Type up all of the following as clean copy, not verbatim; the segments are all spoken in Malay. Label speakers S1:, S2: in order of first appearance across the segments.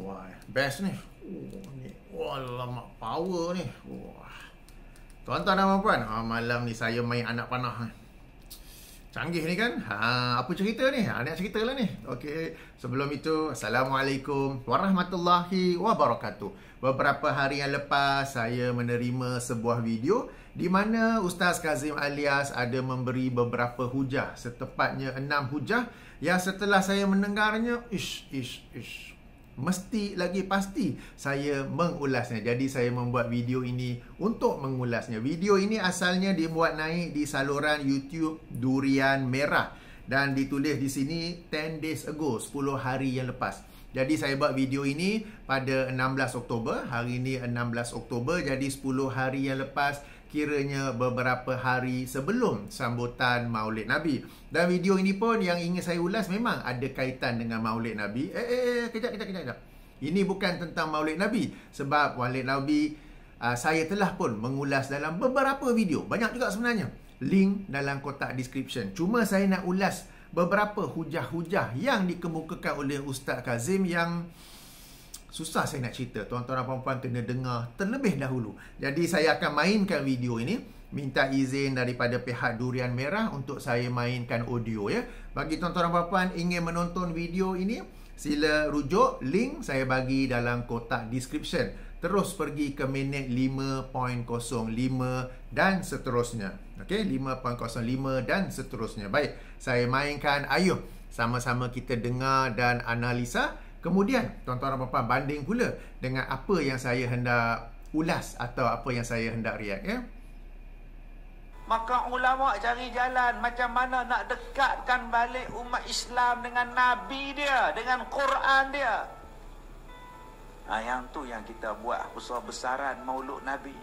S1: Wah, best ni. Ni. Wah, lama power ni. Wah. Tuan-tuan dan puan-puan, malam ni saya main anak panah. Canggih ni kan? Apa cerita ni? Nak cerita lah ni. Okey, sebelum itu, Assalamualaikum warahmatullahi wabarakatuh. Beberapa hari yang lepas, saya menerima sebuah video di mana Ustaz Kazim Alias ada memberi beberapa hujah. Setepatnya 6 hujah yang setelah saya mendengarnya, mesti lagi pasti saya mengulasnya. Jadi saya membuat video ini untuk mengulasnya. Video ini asalnya dibuat naik di saluran YouTube Durian Merah dan ditulis di sini 10 days ago, 10 hari yang lepas. Jadi saya buat video ini pada 16 Oktober. Hari ini 16 Oktober, jadi 10 hari yang lepas, kiranya beberapa hari sebelum sambutan Maulid Nabi. Dan video ini pun yang ingin saya ulas memang ada kaitan dengan Maulid Nabi. Kejap. Ini bukan tentang Maulid Nabi. Sebab Maulid Nabi saya telah pun mengulas dalam beberapa video. Banyak juga sebenarnya. Link dalam kotak description. Cuma saya nak ulas beberapa hujah-hujah yang dikemukakan oleh Ustaz Kazim yang susah saya nak cerita. Tuan-tuan dan puan-puan kena dengar terlebih dahulu. Jadi saya akan mainkan video ini. Minta izin daripada pihak Durian Merah untuk saya mainkan audio ya. Bagi tuan-tuan dan puan-puan ingin menonton video ini, sila rujuk link saya bagi dalam kotak description. Terus pergi ke minit 5.05 dan seterusnya. Okey, 5.05 dan seterusnya. Baik, saya mainkan. Ayuh, sama-sama kita dengar dan analisa. Kemudian, tuan-tuan dan puan-puan banding pula dengan apa yang saya hendak ulas atau apa yang saya hendak react ya.
S2: Maka ulama cari jalan macam mana nak dekatkan balik umat Islam dengan Nabi dia, dengan Quran dia. Yang tu yang kita buat besar-besaran Maulud Nabi.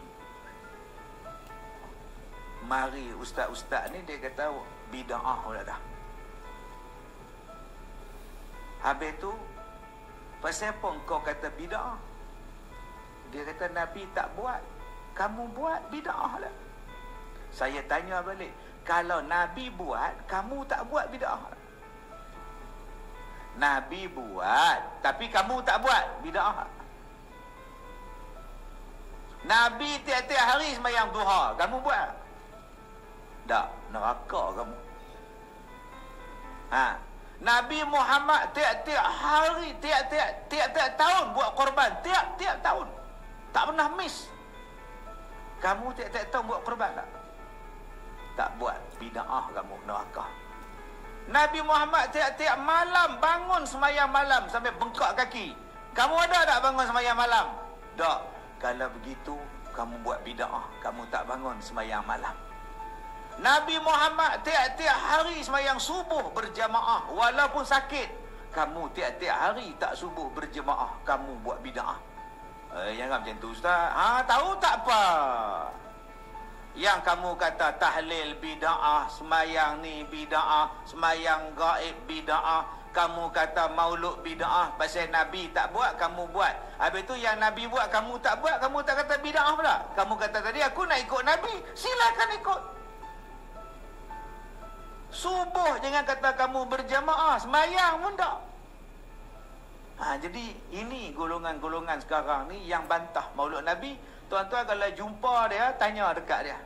S2: Mari ustaz-ustaz ni dia kata bid'ah pula dah. Habis tu, pasal apa kau kata bid'ah? Dia kata Nabi tak buat, kamu buat bid'ah lah. Saya tanya balik, kalau Nabi buat, kamu tak buat bid'ah? Nabi buat, tapi kamu tak buat bid'ah. Nabi tiap-tiap hari sembahyang duha, kamu buat? Tak, neraka kamu. Nabi Muhammad tiap-tiap hari, tiap-tiap tahun buat korban, tiap-tiap tahun. Tak pernah miss. Kamu tiap-tiap tahun buat korban tak? Tak buat, bid'ah kamu, neraka. Nabi Muhammad tiap-tiap malam bangun sembahyang malam sampai bengkak kaki. Kamu ada tak bangun sembahyang malam? Tak. Kalau begitu, kamu buat bid'ah, kamu tak bangun sembahyang malam. Nabi Muhammad tiap-tiap hari sembahyang subuh berjamaah walaupun sakit. Kamu tiap-tiap hari tak subuh berjamaah, kamu buat bid'ah. Jangan macam tu ustaz. Tahu tak apa? Yang kamu kata tahlil bid'ah, sembahyang ni bid'ah, sembahyang gaib bid'ah, kamu kata maulud bid'ah, pasal Nabi tak buat, kamu buat. Habis tu yang Nabi buat, kamu tak buat, kamu tak kata bid'ah pula. Kamu kata tadi, aku nak ikut Nabi, silakan ikut. Subuh jangan kata kamu berjamaah, sembahyang pun tak. Jadi ini golongan-golongan sekarang ni yang bantah maulud Nabi. Tuan-tuan kalau jumpa dia, tanya dekat dia,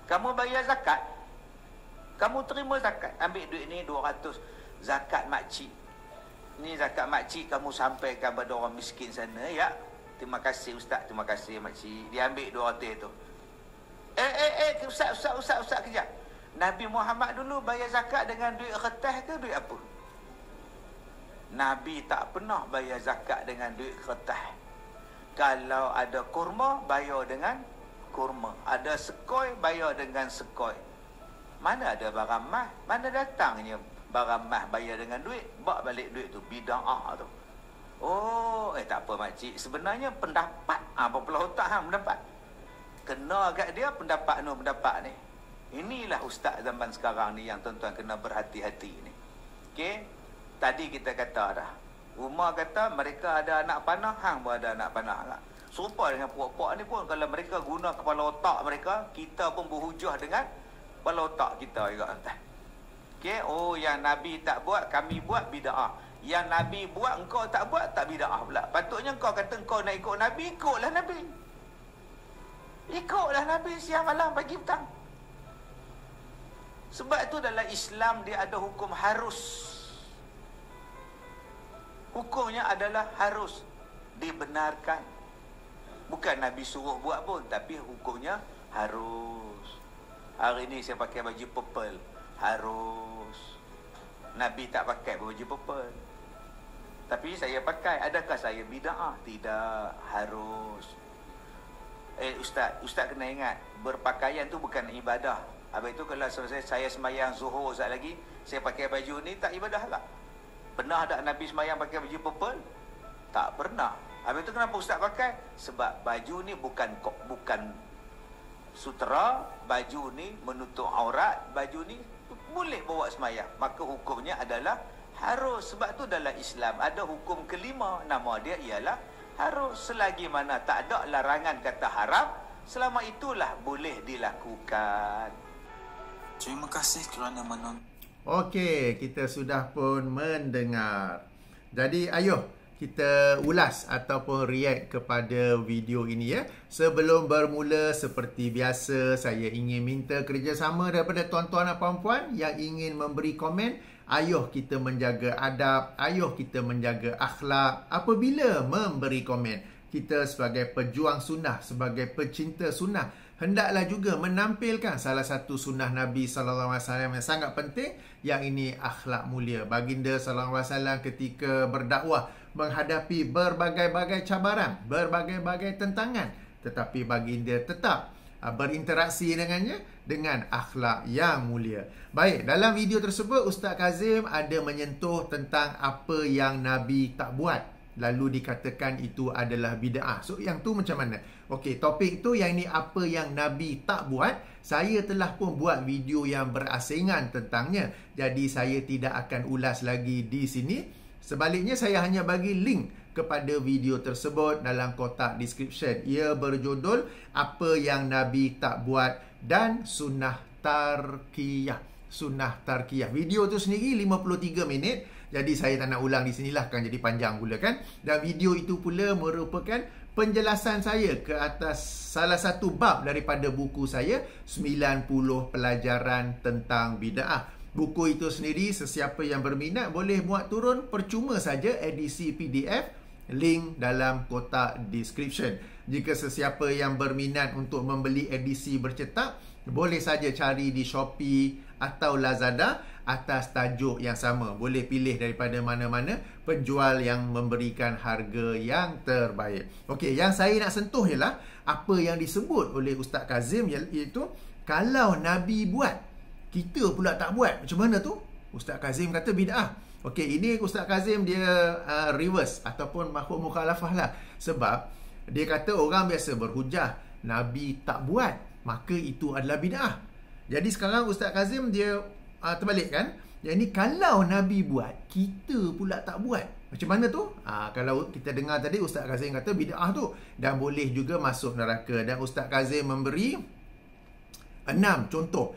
S2: kamu bayar zakat? Kamu terima zakat? Ambil duit ni 200, zakat makcik. Ni zakat makcik, kamu sampaikan kepada orang miskin sana ya. Terima kasih ustaz, terima kasih makcik. Dia ambil 200 tu. Ustaz kejap. Nabi Muhammad dulu bayar zakat dengan duit kertas ke duit apa? Nabi tak pernah bayar zakat dengan duit kertas. Kalau ada kurma, bayar dengan kurma. Ada sekoi, bayar dengan sekoi. Mana ada barang mah? Mana datangnya barang mah bayar dengan duit? Bak balik duit tu, bid'ah tu. Tak apa makcik. Sebenarnya pendapat, berpelah otak pendapat. Kena kat dia pendapat ni. Inilah ustaz zaman sekarang ni yang tuan-tuan kena berhati-hati ni. Okey? Tadi kita kata dah. Umar kata mereka ada anak panah, hang pun ada anak panah lah. Serupa dengan puak-puak ni pun, kalau mereka guna kepala otak mereka, kita pun berhujah dengan kepala otak kita juga. Okey, yang Nabi tak buat, kami buat bid'ah. Yang Nabi buat engkau tak buat, tak bid'ah pula. Patutnya engkau kata engkau nak ikut Nabi, ikutlah Nabi. Ikutlah Nabi siang malam pagi petang. Sebab itu dalam Islam dia ada hukum harus. Hukumnya adalah harus dibenarkan. Bukan Nabi suruh buat pun, tapi hukumnya harus. Hari ni saya pakai baju purple, harus. Nabi tak pakai baju purple, tapi saya pakai. Adakah saya bid'ah? Tidak, harus. Ustaz kena ingat, berpakaian tu bukan ibadah. Habis itu kalau saya sembahyang zuhur sekejap lagi, saya pakai baju ni, tak ibadah lah. Pernah tak Nabi sembahyang pakai baju purple? Tak pernah. Habis itu kenapa Ustaz pakai? Sebab baju ni bukan sutera, baju ni menutup aurat, baju ni boleh bawa sembahyang. Maka hukumnya adalah harus. Sebab tu dalam Islam ada hukum kelima, nama dia ialah harus. Selagi mana tak ada larangan kata haram, selama itulah boleh dilakukan.
S3: Terima kasih kerana menonton.
S1: Okey, kita sudah pun mendengar. Jadi ayuh kita ulas ataupun react kepada video ini ya. Sebelum bermula, seperti biasa, saya ingin minta kerjasama daripada tuan-tuan dan puan-puan yang ingin memberi komen. Ayuh kita menjaga adab, ayuh kita menjaga akhlak apabila memberi komen. Kita sebagai pejuang sunnah, sebagai pecinta sunnah, hendaklah juga menampilkan salah satu sunnah Nabi SAW yang sangat penting, yang ini akhlak mulia. Baginda SAW ketika berdakwah menghadapi berbagai-bagai cabaran, berbagai-bagai tentangan, tetapi baginda tetap berinteraksi dengannya dengan akhlak yang mulia. Baik, dalam video tersebut Ustaz Kazim ada menyentuh tentang apa yang Nabi tak buat, lalu dikatakan itu adalah bid'ah. So yang tu macam mana? Okey, topik tu yang ini apa yang Nabi tak buat. Saya telah pun buat video yang berasingan tentangnya, jadi saya tidak akan ulas lagi di sini. Sebaliknya saya hanya bagi link kepada video tersebut dalam kotak description. Ia berjudul Apa yang Nabi tak buat dan Sunnah Tarkiyah. Sunnah Tarkiyah. Video tu sendiri 53 minit. Jadi saya tak nak ulang di sinilah, akan jadi panjang pula kan. Dan video itu pula merupakan penjelasan saya ke atas salah satu bab daripada buku saya, 90 pelajaran tentang bid'ah. Buku itu sendiri, sesiapa yang berminat boleh muat turun percuma saja, edisi PDF, link dalam kotak description. Jika sesiapa yang berminat untuk membeli edisi bercetak, boleh saja cari di Shopee atau Lazada atas tajuk yang sama. Boleh pilih daripada mana-mana penjual yang memberikan harga yang terbaik. Okey, yang saya nak sentuh ialah apa yang disebut oleh Ustaz Kazim, iaitu kalau Nabi buat, kita pula tak buat. Macam mana tu? Ustaz Kazim kata bid'ah. Okey, ini Ustaz Kazim dia reverse ataupun makhluk mukhalafah lah. Sebab dia kata orang biasa berhujah, Nabi tak buat, maka itu adalah bid'ah. Jadi sekarang Ustaz Kazim dia terbalik kan? Yang ni kalau Nabi buat, kita pula tak buat. Macam mana tu? Kalau kita dengar tadi Ustaz Kazim kata bid'ah tu, dan boleh juga masuk neraka. Dan Ustaz Kazim memberi 6 contoh.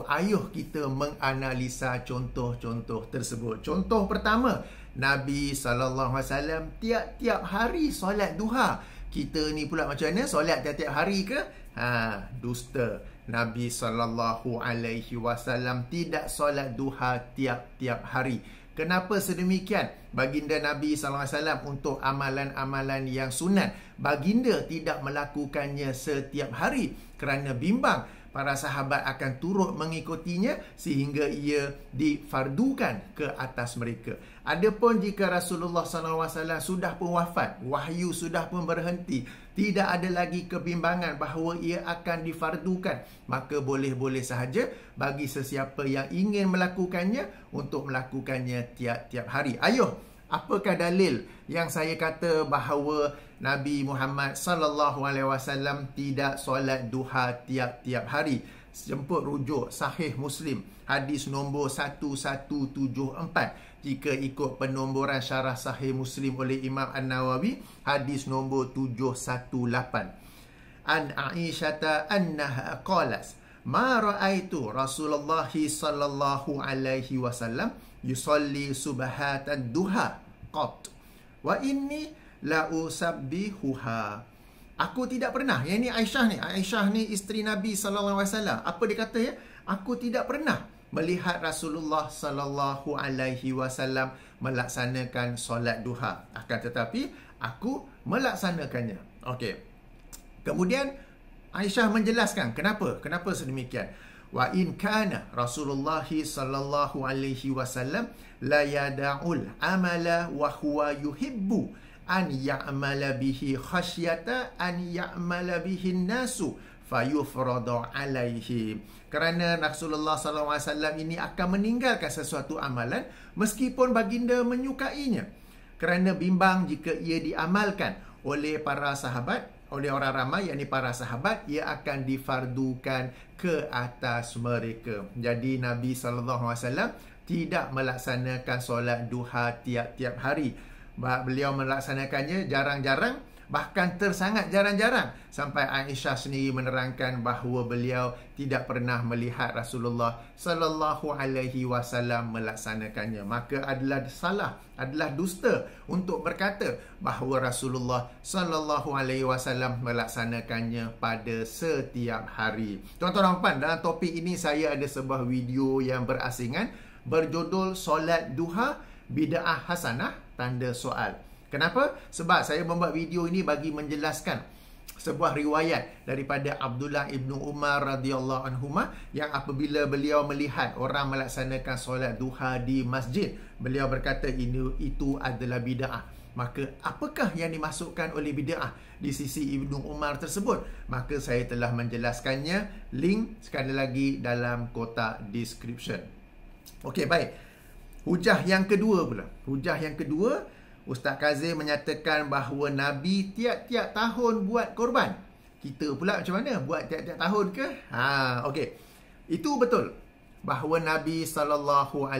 S1: Ayuh kita menganalisa contoh-contoh tersebut. Contoh pertama, Nabi SAW tiap-tiap hari solat duha. Kita ni pula macam mana? Solat tiap-tiap hari ke? Dusta. Nabi SAW tidak solat duha tiap-tiap hari. Kenapa sedemikian? Baginda Nabi SAW untuk amalan-amalan yang sunat, baginda tidak melakukannya setiap hari kerana bimbang para sahabat akan turut mengikutinya sehingga ia difardukan ke atas mereka. Adapun jika Rasulullah SAW sudah pun wafat, wahyu sudah pun berhenti, tidak ada lagi kebimbangan bahawa ia akan difardukan, maka boleh-boleh sahaja bagi sesiapa yang ingin melakukannya untuk melakukannya tiap-tiap hari. Ayuh, apakah dalil yang saya kata bahawa Nabi Muhammad SAW tidak solat duha tiap-tiap hari? Jemput rujuk Sahih Muslim, hadis nombor 1174. Jika ikut penomboran syarah Sahih Muslim oleh Imam An-Nawawi, hadis nombor 718. An Aisyata annaha qalat ma ra'aitu Rasulullah sallallahu alaihi wasallam yusalli subhatan duha qat wa inni la usabbihuha. Aku tidak pernah. Yang ni Aisyah ni isteri Nabi sallallahu alaihi wasallam. Apa dia kata ya? Aku tidak pernah melihat Rasulullah sallallahu alaihi wasallam melaksanakan solat duha. Akan tetapi aku melaksanakannya. Okey. Kemudian Aisyah menjelaskan kenapa sedemikian. Wa in kana Rasulullah sallallahu alaihi wasallam la yada'ul amala wa huwa yuhibbu an ya'mala bihi khasyata an ya'mala bihi nasu fayufradu alaihi. Kerana Rasulullah SAW ini akan meninggalkan sesuatu amalan meskipun baginda menyukainya, kerana bimbang jika ia diamalkan oleh para sahabat, oleh orang ramai, yakni para sahabat, ia akan difardukan ke atas mereka. Jadi Nabi SAW tidak melaksanakan solat duha tiap-tiap hari. Beliau melaksanakannya jarang-jarang, bahkan tersangat jarang-jarang, sampai Aisyah sendiri menerangkan bahawa beliau tidak pernah melihat Rasulullah sallallahu alaihi wasallam melaksanakannya. Maka adalah salah, adalah dusta untuk berkata bahawa Rasulullah sallallahu alaihi wasallam melaksanakannya pada setiap hari. Tuan-tuan dan puan, dalam topik ini saya ada sebuah video yang berasingan berjudul Solat Duha Bid'ah Hasanah tanda soal. Kenapa? Sebab saya membuat video ini bagi menjelaskan sebuah riwayat daripada Abdullah ibnu Umar radhiyallahu anhuma, yang apabila beliau melihat orang melaksanakan solat duha di masjid, beliau berkata itu adalah bid'ah. Maka apakah yang dimasukkan oleh bid'ah di sisi Ibnu Umar tersebut? Maka saya telah menjelaskannya. Link sekali lagi dalam kotak description. Okey, baik. Hujah yang kedua pula. Hujah yang kedua, Ustaz Kazim menyatakan bahawa Nabi tiap-tiap tahun buat korban. Kita pula macam mana? Buat tiap-tiap tahun ke? Okey. Itu betul. Bahawa Nabi SAW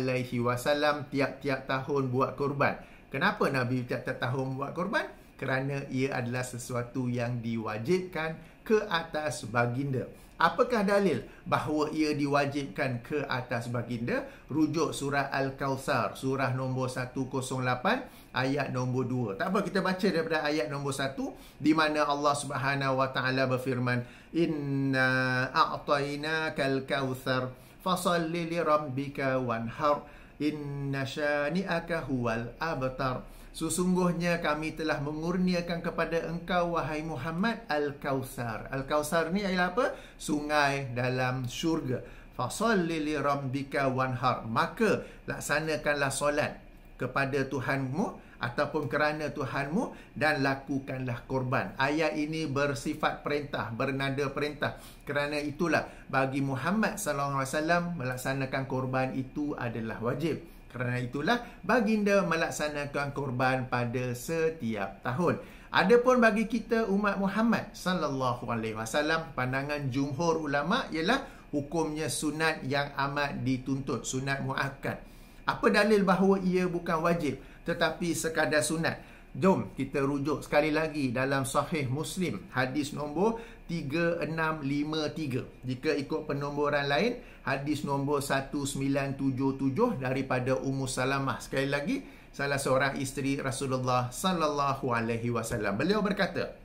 S1: tiap-tiap tahun buat korban. Kenapa Nabi tiap-tiap tahun buat korban? Kerana ia adalah sesuatu yang diwajibkan ke atas baginda. Apakah dalil bahawa ia diwajibkan ke atas baginda? Rujuk surah Al-Kautsar, surah nombor 108, ayat nombor 2. Tak apa, kita baca daripada ayat nombor 1, di mana Allah Subhanahu wa taala berfirman, "Inna a'tainakal kautsar fasalli li rabbika wanhar inna syani'aka huwal abtar." Sesungguhnya kami telah mengurniakan kepada engkau, wahai Muhammad, Al-Kautsar. Al-Kautsar ni ialah apa? Sungai dalam syurga. Fasalli li rabbika wanhar. Maka laksanakanlah solat kepada Tuhanmu ataupun kerana Tuhanmu, dan lakukanlah korban. Ayat ini bersifat perintah, bernada perintah. Kerana itulah bagi Muhammad SAW melaksanakan korban itu adalah wajib. Kerana itulah baginda melaksanakan korban pada setiap tahun. Adapun bagi kita umat Muhammad SAW, pandangan jumhur ulama ialah hukumnya sunat yang amat dituntut, sunat muakkad. Apa dalil bahawa ia bukan wajib tetapi sekadar sunat? Jom kita rujuk sekali lagi dalam Sahih Muslim, hadis nombor 3653. Jika ikut penomboran lain, hadis nombor 1977 daripada Ummu Salamah. Sekali lagi, salah seorang isteri Rasulullah sallallahu alaihi wasallam. Beliau berkata,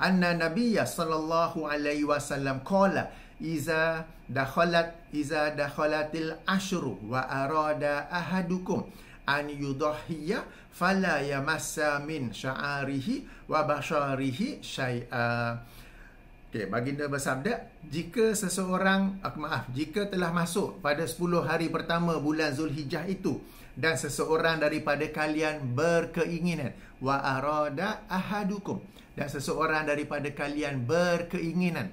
S1: "Anna Nabiyya sallallahu alaihi wasallam qala iza dakhalatil ashru wa arada ahadukum an yudhhiya fala yamassa min sya'arihi wa basharihi syai'a." Okey, baginda bersabda, jika telah masuk pada 10 hari pertama bulan Zulhijjah itu, dan seseorang daripada kalian berkeinginan, wa arada ahadukum, dan seseorang daripada kalian berkeinginan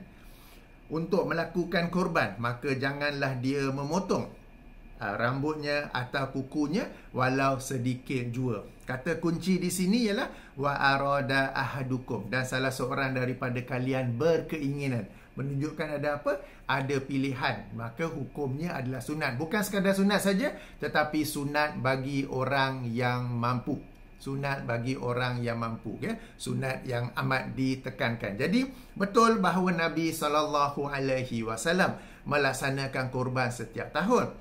S1: untuk melakukan korban, maka janganlah dia memotong rambutnya atau kukunya walau sedikit jua. Kata kunci di sini ialah wa arada ahadukum, dan salah seorang daripada kalian berkeinginan. Menunjukkan ada apa? Ada pilihan. Maka hukumnya adalah sunat. Bukan sekadar sunat saja, tetapi sunat bagi orang yang mampu. Sunat bagi orang yang mampu, ya. Sunat yang amat ditekankan. Jadi betul bahawa Nabi SAW melaksanakan korban setiap tahun.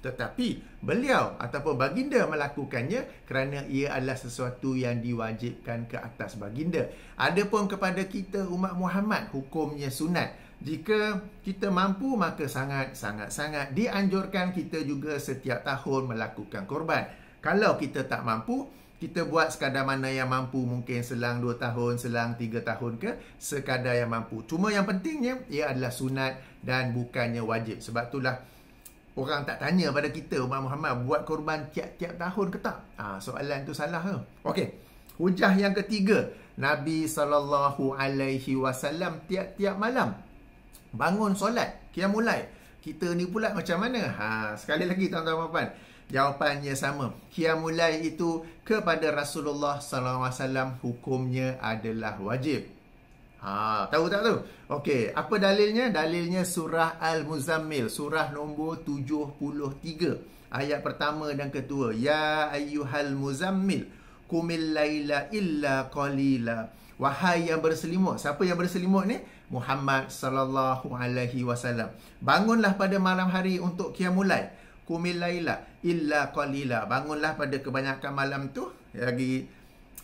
S1: Tetapi beliau ataupun baginda melakukannya kerana ia adalah sesuatu yang diwajibkan ke atas baginda. Adapun kepada kita umat Muhammad, hukumnya sunat. Jika kita mampu, maka sangat-sangat dianjurkan kita juga setiap tahun melakukan korban. Kalau kita tak mampu, kita buat sekadar mana yang mampu, mungkin selang 2 tahun, selang 3 tahun ke, sekadar yang mampu. Cuma yang pentingnya, ia adalah sunat dan bukannya wajib. Sebab itulah orang tak tanya pada kita umat Muhammad, buat korban tiap-tiap tahun ke tak? Soalan tu salah ke? Okey. Hujah yang ketiga, Nabi SAW tiap-tiap malam bangun solat qiyamul lail. Kita ni pula macam mana? Sekali lagi tuan-tuan puan, jawapannya sama. Qiyamul lail itu kepada Rasulullah SAW hukumnya adalah wajib. Tahu tak tu? Okey, apa dalilnya? Dalilnya surah Al-Muzammil, surah nombor 73, ayat pertama dan kedua. Ya ayyuhal muzammil, qumil laila illa qalila. Wahai yang berselimut. Siapa yang berselimut ni? Muhammad sallallahu alaihi wasallam. Bangunlah pada malam hari untuk qiyamul lail. Qumil laila illa qalila. Bangunlah pada kebanyakan malam tu, lagi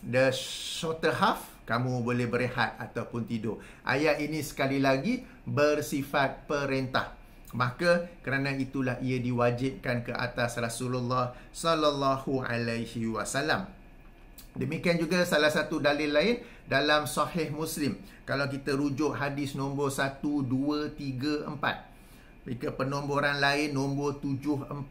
S1: the shorter half kamu boleh berehat ataupun tidur. Ayat ini sekali lagi bersifat perintah. Maka kerana itulah ia diwajibkan ke atas Rasulullah sallallahu alaihi wasallam. Demikian juga salah satu dalil lain dalam Sahih Muslim. Kalau kita rujuk hadis nombor 1, 2, 3, 4. Jika penomboran lain nombor 746.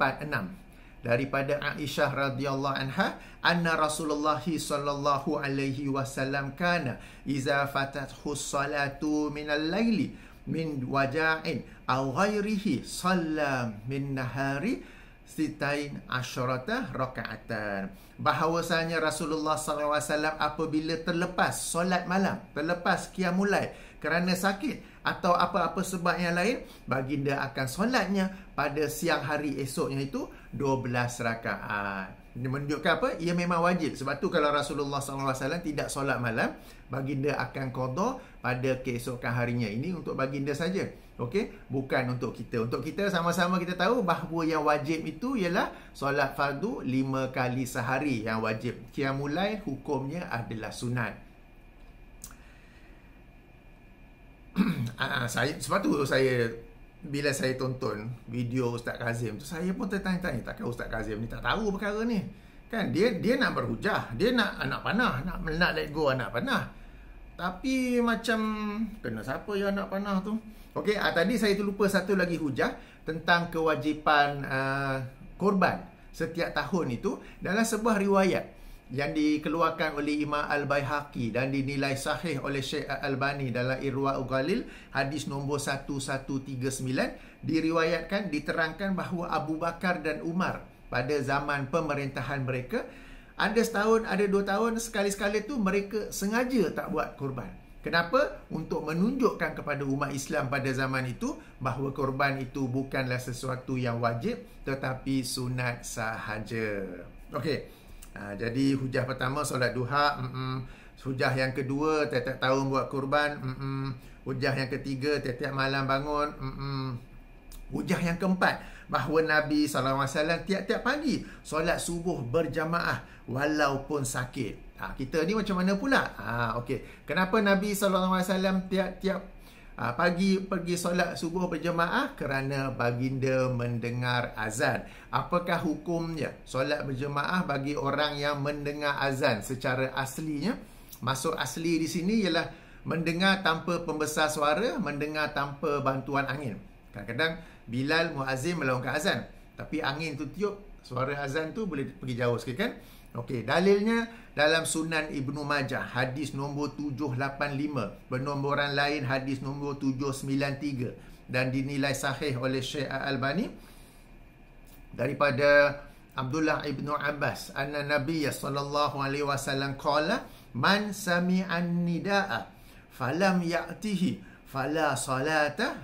S1: Daripada Aisyah radhiyallahu anha, anna Rasulullah sallallahu alaihi wasallam kana iza fatathu salatu minal laili min waja'in aw ghairihi shalla min nahari sitain asyarata rakaatan. Bahawasanya Rasulullah SAW apabila terlepas solat malam, terlepas qiyamul lail kerana sakit atau apa-apa sebab yang lain, baginda akan solatnya pada siang hari esoknya itu 12 rakaat. Ini menunjukkan apa? Ia memang wajib. Sebab tu kalau Rasulullah SAW tidak solat malam, baginda akan qada pada keesokan harinya. Ini untuk baginda saja. Okey, bukan untuk kita. Untuk kita sama-sama kita tahu bahawa yang wajib itu ialah solat fardu 5 kali sehari yang wajib. Qiyamul lail hukumnya adalah sunat. Sebab tu saya bila saya tonton video Ustaz Kazim tu, saya pun tertanya-tanya, takkan Ustaz Kazim ni tak tahu perkara ni? Kan dia nak berhujah, dia nak anak panah, nak let go anak panah. Tapi macam kena siapa yang anak panah tu? Okey, tadi saya terlupa satu lagi hujah tentang kewajipan korban setiap tahun itu dalam sebuah riwayat yang dikeluarkan oleh Imam Al-Baihaqi dan dinilai sahih oleh Syekh Al-Albani dalam Irwaul Ghalil, hadis nombor 1139, diriwayatkan, diterangkan bahawa Abu Bakar dan Umar pada zaman pemerintahan mereka, ada setahun, ada 2 tahun, sekali-sekala tu mereka sengaja tak buat korban. Kenapa? Untuk menunjukkan kepada umat Islam pada zaman itu bahawa korban itu bukanlah sesuatu yang wajib tetapi sunat sahaja. Okey. Jadi hujah pertama solat duha, hujah yang kedua tiap-tiap tahun buat korban, hujah yang ketiga tiap-tiap malam bangun, hujah yang keempat bahawa Nabi SAW tiap-tiap pagi solat subuh berjamaah walaupun sakit. Kita ni macam mana pula? Okey. Kenapa Nabi SAW tiap-tiap pagi pergi solat subuh berjemaah? Kerana baginda mendengar azan. Apakah hukumnya solat berjemaah bagi orang yang mendengar azan secara aslinya? Maksud asli di sini ialah mendengar tanpa pembesar suara, mendengar tanpa bantuan angin. Kadang-kadang Bilal muazzin melaungkan azan, tapi angin tu tiup, suara azan tu boleh pergi jauh sikit kan? Okey, dalilnya dalam Sunan Ibnu Majah, hadis nombor 785, penomboran lain hadis nombor 793 dan dinilai sahih oleh Syekh Al-Albani daripada Abdullah Ibnu Abbas, anna Nabiy sallallahu alaihi wasallam qala, man sami'an nidaa falam ya'tihi fala salata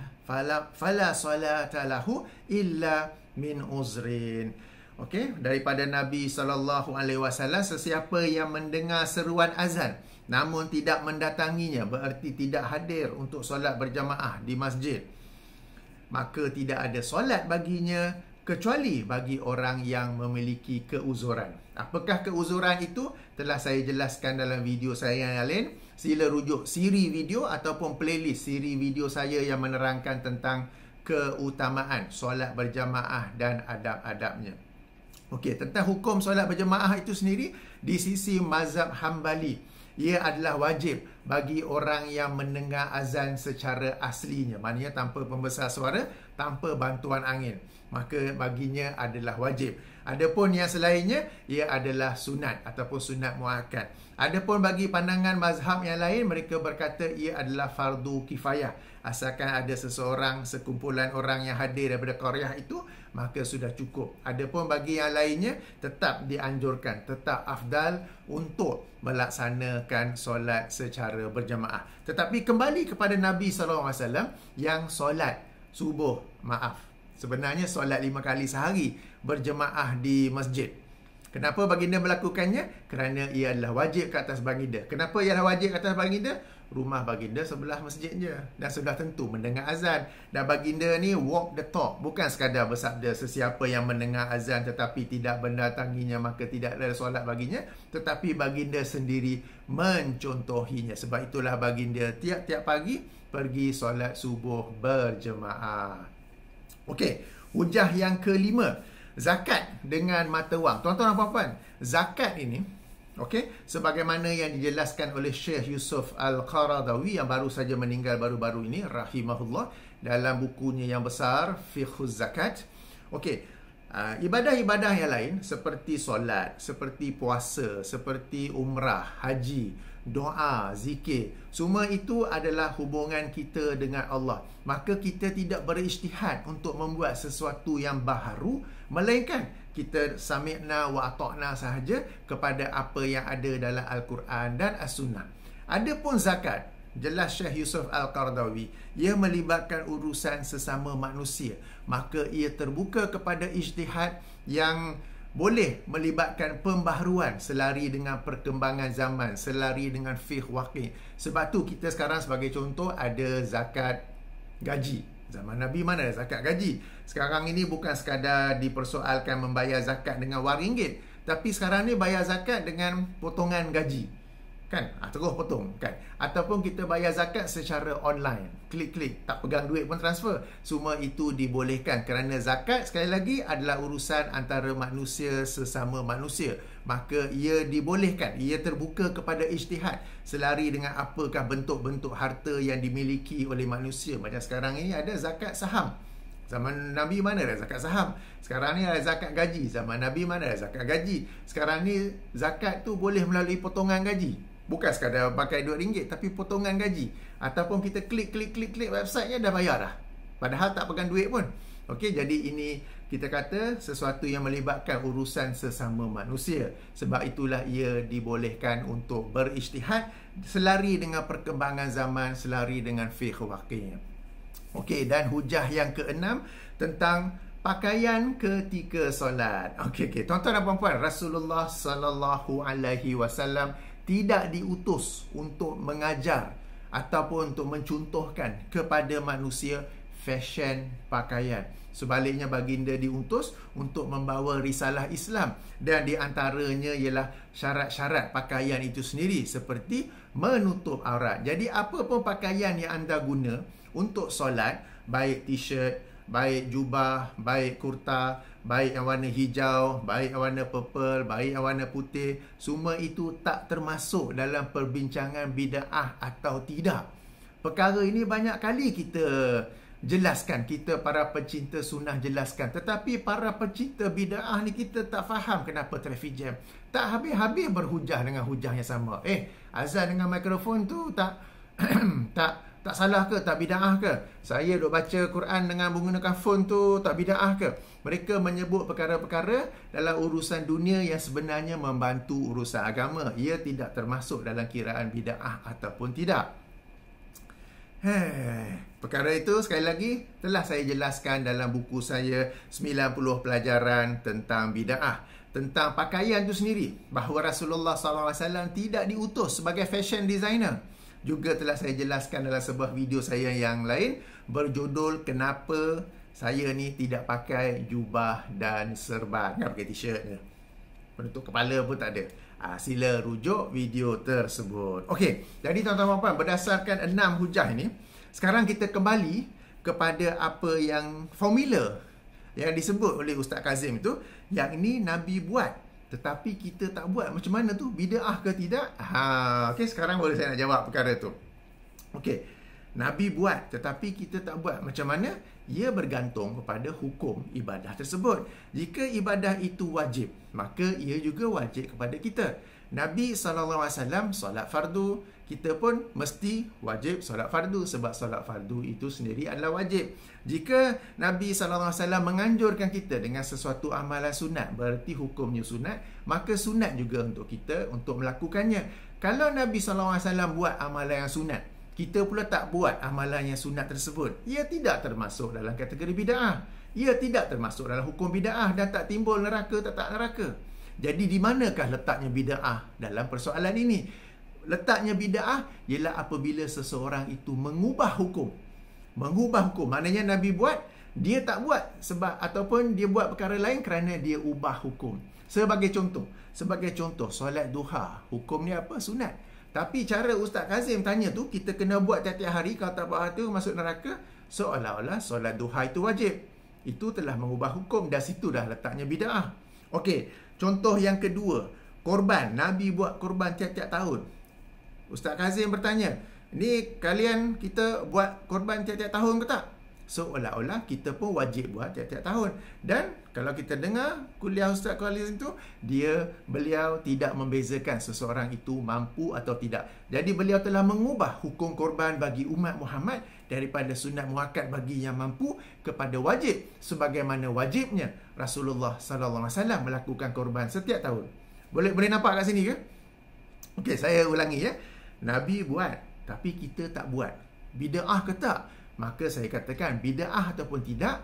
S1: lahu illa min uzrin. Okey, daripada Nabi SAW, sesiapa yang mendengar seruan azan namun tidak mendatanginya, bererti tidak hadir untuk solat berjamaah di masjid, maka tidak ada solat baginya kecuali bagi orang yang memiliki keuzuran. Apakah keuzuran itu? Telah saya jelaskan dalam video saya yang lain. Sila rujuk siri video ataupun playlist siri video saya yang menerangkan tentang keutamaan solat berjamaah dan adab-adabnya. Okey, tentang hukum solat berjemaah itu sendiri, di sisi mazhab Hambali, ia adalah wajib bagi orang yang mendengar azan secara aslinya, maknanya tanpa pembesar suara, tanpa bantuan angin, maka baginya adalah wajib. Adapun yang selainnya, ia adalah sunat ataupun sunat muakkad. Adapun bagi pandangan mazhab yang lain, mereka berkata ia adalah fardu kifayah. Asalkan ada seseorang, sekumpulan orang yang hadir daripada qaryah itu, maka sudah cukup. Adapun bagi yang lainnya, tetap dianjurkan, tetap afdal untuk melaksanakan solat secara berjamaah. Tetapi kembali kepada Nabi SAW yang solat subuh, sebenarnya solat 5 kali sehari berjemaah di masjid. Kenapa baginda melakukannya? Kerana ia adalah wajib ke atas baginda. Kenapa ia adalah wajib ke atas baginda? Rumah baginda sebelah masjid je, dan sudah tentu mendengar azan. Dan baginda ni walk the talk, bukan sekadar bersabda sesiapa yang mendengar azan tetapi tidak mendatanginya maka tidak ada solat baginya, tetapi baginda sendiri mencontohinya. Sebab itulah baginda tiap-tiap pagi pergi solat subuh berjemaah. Okey, hujah yang kelima, zakat dengan mata wang. Tuan-tuan dan puan-puan, zakat ini, okey, sebagaimana yang dijelaskan oleh Syekh Yusuf Al-Qaradawi yang baru saja meninggal baru-baru ini, rahimahullah, dalam bukunya yang besar, Fiqhuz Zakat. Okey, ibadah-ibadah yang lain seperti solat, seperti puasa, seperti umrah, haji, doa, zikir, semua itu adalah hubungan kita dengan Allah. Maka kita tidak berijtihad untuk membuat sesuatu yang baharu, melainkan kita sami'na wa ata'na sahaja kepada apa yang ada dalam Al-Quran dan As-Sunnah. Adapun zakat, jelas Syekh Yusuf Al-Qaradawi, ia melibatkan urusan sesama manusia, maka ia terbuka kepada ijtihad yang boleh melibatkan pembaharuan selari dengan perkembangan zaman, selari dengan fiqh waqi. Sebab tu kita sekarang sebagai contoh ada zakat gaji. Zaman Nabi mana ada zakat gaji? Sekarang ini bukan sekadar dipersoalkan membayar zakat dengan wang ringgit, tapi sekarang ni bayar zakat dengan potongan gaji, kan? Terus potong, kan? Ataupun kita bayar zakat secara online, klik-klik, tak pegang duit pun transfer. Semua itu dibolehkan kerana zakat sekali lagi adalah urusan antara manusia sesama manusia. Maka ia dibolehkan, ia terbuka kepada ijtihad selari dengan apakah bentuk-bentuk harta yang dimiliki oleh manusia. Macam sekarang ini ada zakat saham. Zaman Nabi mana ada zakat saham? Sekarang ni ada zakat gaji. Zaman Nabi mana ada zakat gaji? Sekarang ni zakat tu boleh melalui potongan gaji. Bukan sekadar pakai RM2, tapi potongan gaji. Ataupun kita klik website-nya dah bayar dah, padahal tak pegang duit pun. Okey, jadi ini kita kata sesuatu yang melibatkan urusan sesama manusia. Sebab itulah ia dibolehkan untuk berijtihad selari dengan perkembangan zaman, selari dengan fiqh waqi. Okey, dan hujah yang keenam tentang pakaian ketika solat. Okey, tuan-tuan dan puan-puan, Rasulullah SAW tidak diutus untuk mengajar ataupun untuk mencontohkan kepada manusia fashion pakaian. Sebaliknya baginda diutus untuk membawa risalah Islam, dan di antaranya ialah syarat-syarat pakaian itu sendiri seperti menutup aurat. Jadi apa pun pakaian yang anda guna untuk solat, baik t-shirt, baik jubah, baik kurta, baik yang warna hijau, baik yang warna purple, baik yang warna putih, semua itu tak termasuk dalam perbincangan bid'ah atau tidak. Perkara ini banyak kali kita jelaskan, kita para pencinta sunnah jelaskan, tetapi para pencinta bid'ah ni kita tak faham kenapa traffic jam. Tak habis-habis berhujah dengan hujah yang sama. Azan dengan mikrofon tu tak tak salah ke? Tak bid'ah ke? Saya duk baca Quran dengan menggunakan phone tu tak bid'ah ke? Mereka menyebut perkara-perkara dalam urusan dunia yang sebenarnya membantu urusan agama. Ia tidak termasuk dalam kiraan bid'ah ataupun tidak. Perkara itu sekali lagi telah saya jelaskan dalam buku saya 90 pelajaran tentang bid'ah, tentang pakaian itu sendiri, bahawa Rasulullah SAW tidak diutus sebagai fashion designer. Juga telah saya jelaskan dalam sebuah video saya yang lain berjudul kenapa saya ni tidak pakai jubah dan serban, tak pakai t-shirt je, penutup kepala pun tak ada. Sila rujuk video tersebut. Okey, jadi tuan-tuan dan puan, berdasarkan 6 hujah ini, sekarang kita kembali kepada apa yang formula yang disebut oleh Ustaz Kazim itu, yang ini Nabi buat tetapi kita tak buat. Macam mana tu? Bid'ah ke tidak? Okey, sekarang boleh saya nak jawab perkara tu. Okey, Nabi buat tetapi kita tak buat. Macam mana? Ia bergantung kepada hukum ibadah tersebut. Jika ibadah itu wajib, maka ia juga wajib kepada kita. Nabi SAW solat fardu, kita pun mesti wajib solat fardu, sebab solat fardu itu sendiri adalah wajib. Jika Nabi SAW menganjurkan kita dengan sesuatu amalan sunat, berarti hukumnya sunat, maka sunat juga untuk kita untuk melakukannya. Kalau Nabi SAW buat amalan yang sunat, kita pula tak buat amalan yang sunat tersebut, ia tidak termasuk dalam kategori bid'ah. Ia tidak termasuk dalam hukum bid'ah dan tak timbul neraka, tak neraka. Jadi di manakah letaknya bid'ah dalam persoalan ini? Letaknya bid'ah ialah apabila seseorang itu mengubah hukum. Mengubah hukum, maknanya Nabi buat, dia tak buat sebab, ataupun dia buat perkara lain kerana dia ubah hukum. Sebagai contoh, solat duha, hukumnya apa? Sunat. Tapi cara Ustaz Kazim tanya tu, kita kena buat tiap-tiap hari, kalau tak buat tu masuk neraka, seolah-olah solat duha itu wajib. Itu telah mengubah hukum, dan situ dah letaknya bid'ah. Okey, contoh yang kedua, korban. Nabi buat korban tiap-tiap tahun. Ustaz Kazim bertanya, ni kalian kita buat korban tiap-tiap tahun ke tak? Seolah-olah kita pun wajib buat tiap-tiap tahun. Dan kalau kita dengar kuliah Ustaz Kazim tu, beliau tidak membezakan seseorang itu mampu atau tidak. Jadi beliau telah mengubah hukum korban bagi umat Muhammad daripada sunat muakkad bagi yang mampu kepada wajib, sebagaimana wajibnya Rasulullah SAW melakukan korban setiap tahun. Boleh nampak kat sini ke? Okey, saya ulangi ya. Nabi buat tapi kita tak buat. Bid'ah ke tak? Maka saya katakan bid'ah ataupun tidak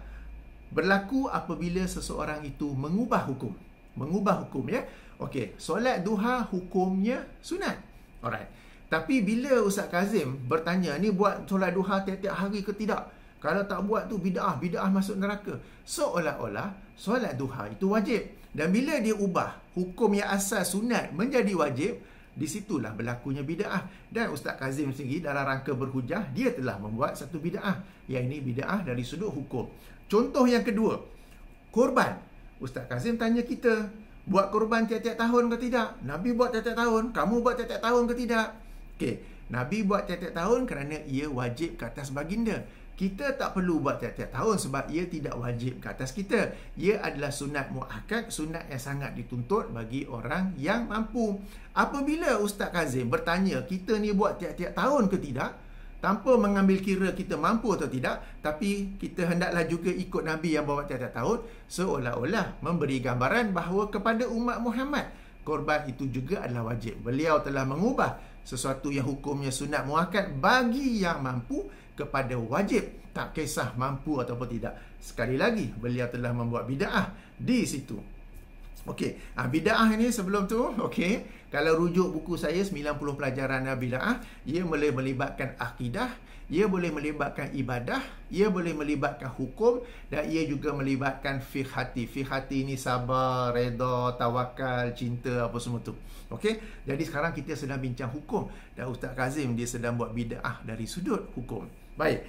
S1: berlaku apabila seseorang itu mengubah hukum. Mengubah hukum ya. Okey, solat duha hukumnya sunat. Alright. Tapi bila Ustaz Kazim bertanya, ni buat solat duha tiap-tiap hari ke tidak? Kalau tak buat tu bid'ah masuk neraka. Seolah-olah solat duha itu wajib. Dan bila dia ubah hukum yang asal sunat menjadi wajib, di situlah berlakunya bid'ah. Dan Ustaz Kazim sendiri dalam rangka berhujah, dia telah membuat satu bid'ah. Yang ini bid'ah dari sudut hukum. Contoh yang kedua, korban. Ustaz Kazim tanya kita, buat korban tiap-tiap tahun ke tidak? Nabi buat tiap-tiap tahun. Kamu buat tiap-tiap tahun ke tidak? Okey, Nabi buat tiap-tiap tahun kerana ia wajib ke atas baginda. Kita tak perlu buat tiap-tiap tahun sebab ia tidak wajib ke atas kita. Ia adalah sunat muakkad, sunat yang sangat dituntut bagi orang yang mampu. Apabila Ustaz Kazim bertanya kita ni buat tiap-tiap tahun ke tidak, tanpa mengambil kira kita mampu atau tidak, tapi kita hendaklah juga ikut Nabi yang buat tiap-tiap tahun, seolah-olah memberi gambaran bahawa kepada umat Muhammad, korban itu juga adalah wajib. Beliau telah mengubah sesuatu yang hukumnya sunat muakkad bagi yang mampu kepada wajib, tak kisah mampu ataupun tidak. Sekali lagi, beliau telah membuat bid'ah di situ. Okey, bid'ah ini sebelum tu, okey, kalau rujuk buku saya 90 pelajaran bid'ah, ia boleh melibatkan akidah, ia boleh melibatkan ibadah, ia boleh melibatkan hukum, dan ia juga melibatkan fiqh hati. Fiqh hati ni sabar, redha, tawakal, cinta, apa semua tu. Okey, jadi sekarang kita sedang bincang hukum, dan Ustaz Kazim dia sedang buat bid'ah dari sudut hukum. Baik.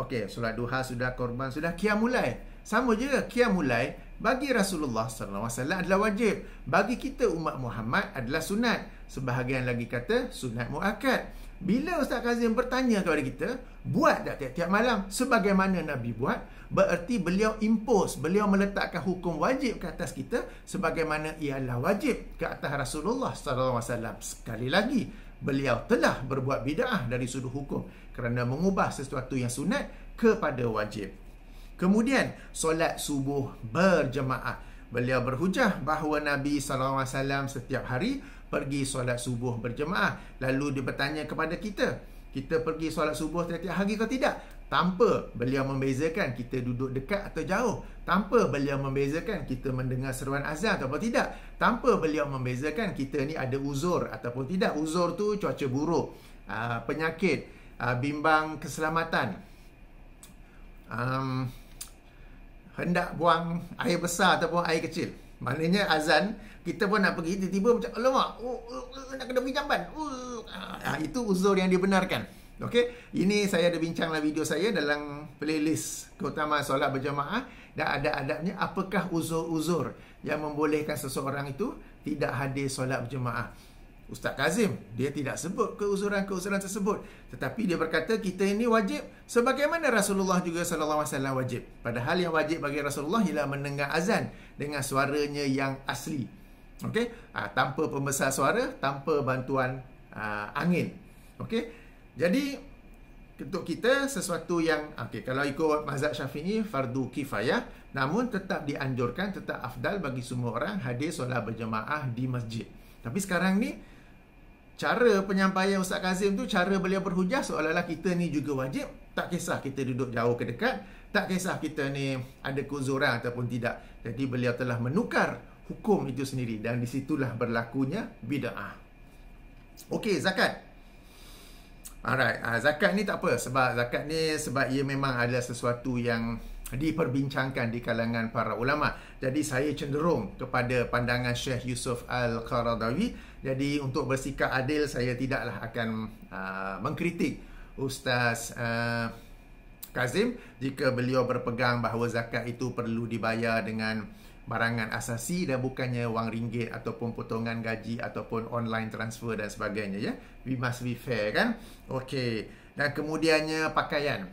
S1: Okey, solat duha sudah, korban sudah, qiyamulai. Sama juga, qiyamulai bagi Rasulullah SAW adalah wajib. Bagi kita umat Muhammad adalah sunat. Sebahagian lagi kata sunat muakkad. Bila Ustaz Kazim bertanya kepada kita, buat tak tiap-tiap malam sebagaimana Nabi buat, bererti beliau impose, beliau meletakkan hukum wajib ke atas kita sebagaimana ia adalah wajib ke atas Rasulullah SAW. Sekali lagi, beliau telah berbuat bid'ah dari sudut hukum kerana mengubah sesuatu yang sunat kepada wajib. Kemudian, solat subuh berjemaah. Beliau berhujah bahawa Nabi SAW setiap hari pergi solat subuh berjemaah. Lalu dia bertanya kepada kita, kita pergi solat subuh setiap hari ke tidak? Tanpa beliau membezakan kita duduk dekat atau jauh, tanpa beliau membezakan kita mendengar seruan azan ataupun tidak, tanpa beliau membezakan kita ni ada uzur ataupun tidak. Uzur tu cuaca buruk, penyakit, bimbang keselamatan, hendak buang air besar ataupun air kecil. Maknanya azan, kita pun nak pergi, tiba-tiba macam alamak, nak kena pergi jamban. Itu uzur yang dibenarkan. Okey, ini saya ada bincang dalam video saya dalam playlist keutamaan solat berjamaah, dan ada adabnya apakah uzur-uzur yang membolehkan seseorang itu tidak hadir solat berjamaah. Ustaz Kazim, dia tidak sebut keuzuran-keuzuran tersebut, tetapi dia berkata kita ini wajib sebagaimana Rasulullah juga sallallahu alaihi wasallam wajib. Padahal yang wajib bagi Rasulullah ialah mendengar azan dengan suaranya yang asli. Okey, tanpa pembesar suara, tanpa bantuan angin. Okey. Jadi untuk kita sesuatu yang kalau ikut mazhab Syafi'i fardu kifayah, namun tetap dianjurkan, tetap afdal bagi semua orang hadir solat berjemaah di masjid. Tapi sekarang ni cara penyampaian Ustaz Kazim tu, cara beliau berhujah seolah-olah kita ni juga wajib, tak kisah kita duduk jauh ke dekat, tak kisah kita ni ada keuzuran ataupun tidak. Jadi beliau telah menukar hukum itu sendiri, dan disitulah berlakunya bid'ah. Okey, zakat. Alright, zakat ni tak apa, sebab zakat ni ia memang adalah sesuatu yang diperbincangkan di kalangan para ulama. Jadi saya cenderung kepada pandangan Syekh Yusuf Al-Qaradawi. Jadi untuk bersikap adil, saya tidaklah akan mengkritik Ustaz Kazim jika beliau berpegang bahawa zakat itu perlu dibayar dengan barangan asasi dan bukannya wang ringgit ataupun potongan gaji ataupun online transfer dan sebagainya, ya. We must be fair, kan? Okey. Dan kemudiannya pakaian.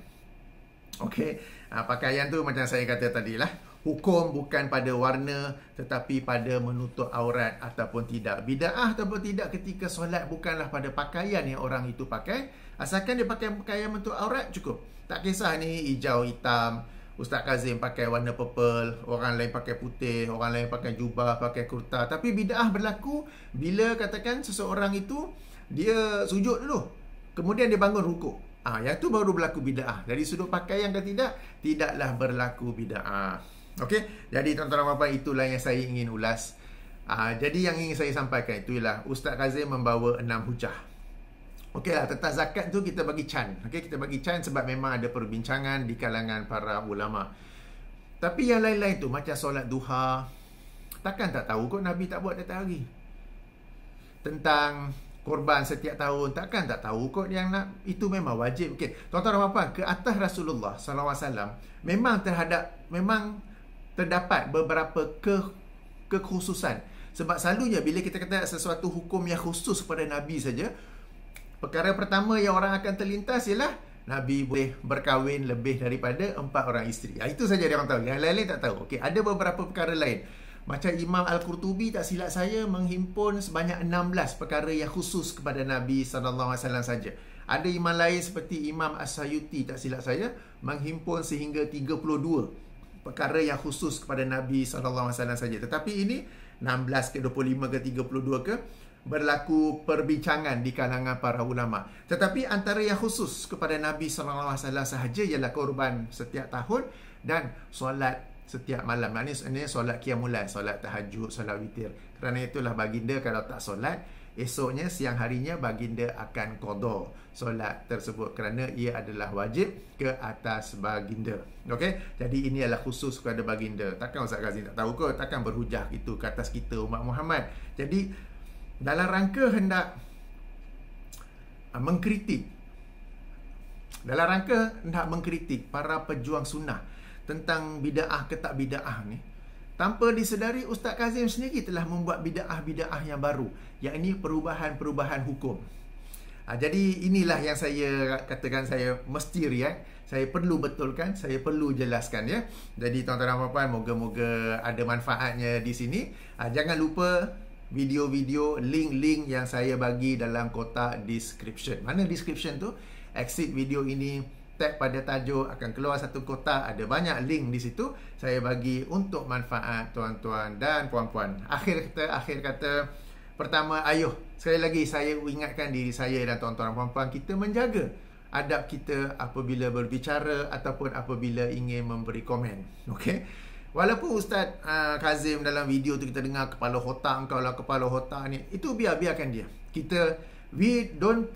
S1: Okey. Pakaian tu macam saya kata tadi lah, hukum bukan pada warna tetapi pada menutup aurat ataupun tidak. Bid'ah ataupun tidak ketika solat bukanlah pada pakaian yang orang itu pakai, asalkan dia pakai pakaian menutup aurat cukup. Tak kisah ni hijau, hitam, Ustaz Kazim pakai warna purple, orang lain pakai putih, orang lain pakai jubah, pakai kurta. Tapi bid'ah berlaku bila katakan seseorang itu dia sujud dulu, kemudian dia bangun rukuk. Yang tu baru berlaku bid'ah. Dari sudut pakaian ke tidak, tidaklah berlaku bid'ah. Okey, jadi tuan-tuan dan puan-puan, itulah yang saya ingin ulas. Jadi yang ingin saya sampaikan itu ialah Ustaz Kazim membawa 6 hujah. Okeylah, tentang zakat tu kita bagi can. Okey, kita bagi can sebab memang ada perbincangan di kalangan para ulama. Tapi yang lain-lain tu macam solat duha, takkan tak tahu kot Nabi tak buat tiap hari. Tentang korban setiap tahun, takkan tak tahu kot yang nak, itu memang wajib. Okey, tuan-tuan dan puan-puan, ke atas Rasulullah SAW memang terdapat beberapa kekhususan. Sebab selalunya bila kita kata sesuatu hukum yang khusus kepada Nabi saja, perkara pertama yang orang akan terlintas ialah Nabi boleh berkahwin lebih daripada 4 orang isteri. Itu saja dia orang tahu. Yang lain-lain tak tahu. Okey, ada beberapa perkara lain. Macam Imam Al-Qurtubi tak silap saya menghimpun sebanyak 16 perkara yang khusus kepada Nabi SAW saja. Ada imam lain seperti Imam As-Sayuti tak silap saya menghimpun sehingga 32 perkara yang khusus kepada Nabi SAW saja. Tetapi ini 16 ke 25 ke 32 ke, berlaku perbincangan di kalangan para ulama. Tetapi antara yang khusus kepada Nabi SAW sahaja ialah korban setiap tahun dan solat setiap malam. Maknanya solat qiyamul lail, solat tahajud, solat witir. Kerana itulah baginda kalau tak solat, esoknya siang harinya baginda akan qada solat tersebut kerana ia adalah wajib ke atas baginda. Okey, jadi ini adalah khusus kepada baginda. Takkan Ustaz Kazim tak tahu kot, takkan berhujah itu ke atas kita umat Muhammad. Jadi dalam rangka hendak mengkritik para pejuang sunnah tentang bid'ah ke tak bid'ah ni, tanpa disedari Ustaz Kazim sendiri telah membuat bid'ah yang baru, yakni perubahan hukum. Jadi inilah yang saya katakan saya mesti react, saya perlu betulkan, saya perlu jelaskan, ya. Jadi tuan-tuan dan puan-puan, moga-moga ada manfaatnya di sini. Jangan lupa video-video, link-link yang saya bagi dalam kotak description. Mana description tu? Exit video ini, tag pada tajuk, akan keluar satu kotak, ada banyak link di situ saya bagi untuk manfaat tuan-tuan dan puan-puan. Akhir kata, Pertama, ayuh, sekali lagi saya ingatkan diri saya dan tuan-tuan dan puan-puan, kita menjaga adab kita apabila berbicara ataupun apabila ingin memberi komen. Okey. Walaupun Ustaz Kazim dalam video tu kita dengar kepala otak engkau lah, kepala otak ni, itu biarkan dia. Kita we don't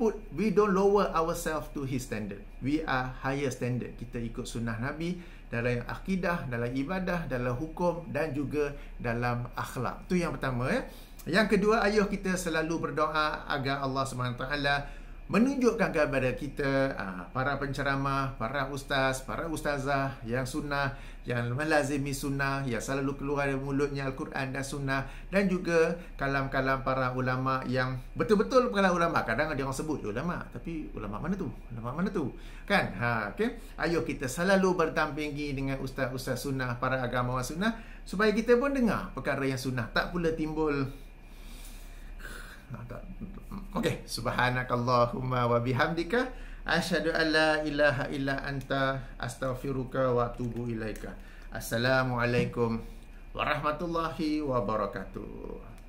S1: lower ourselves to his standard. We are higher standard. Kita ikut sunnah Nabi dalam akidah, dalam ibadah, dalam hukum dan juga dalam akhlak. Itu yang pertama ya. Yang kedua, ayuh kita selalu berdoa agar Allah SWT menunjukkan kepada kita para penceramah, para ustaz, para ustazah yang sunnah, yang melazimi sunnah, yang selalu keluar dari mulutnya Al-Quran dan sunnah, dan juga kalam-kalam para ulama yang betul-betul bukanlah ulama. Kadang ada orang sebut ulama, tapi ulama mana tu? Ulama mana tu? Kan? Okay? Ayuh kita selalu berdampingi dengan ustaz-ustaz sunnah, para agamawan sunnah, supaya kita pun dengar perkara yang sunnah. Tak pula timbul okey, subhanakallahumma wa bihamdika asyhadu an la ilaha illa anta astaghfiruka wa atubu ilaika. Assalamualaikum warahmatullahi wabarakatuh.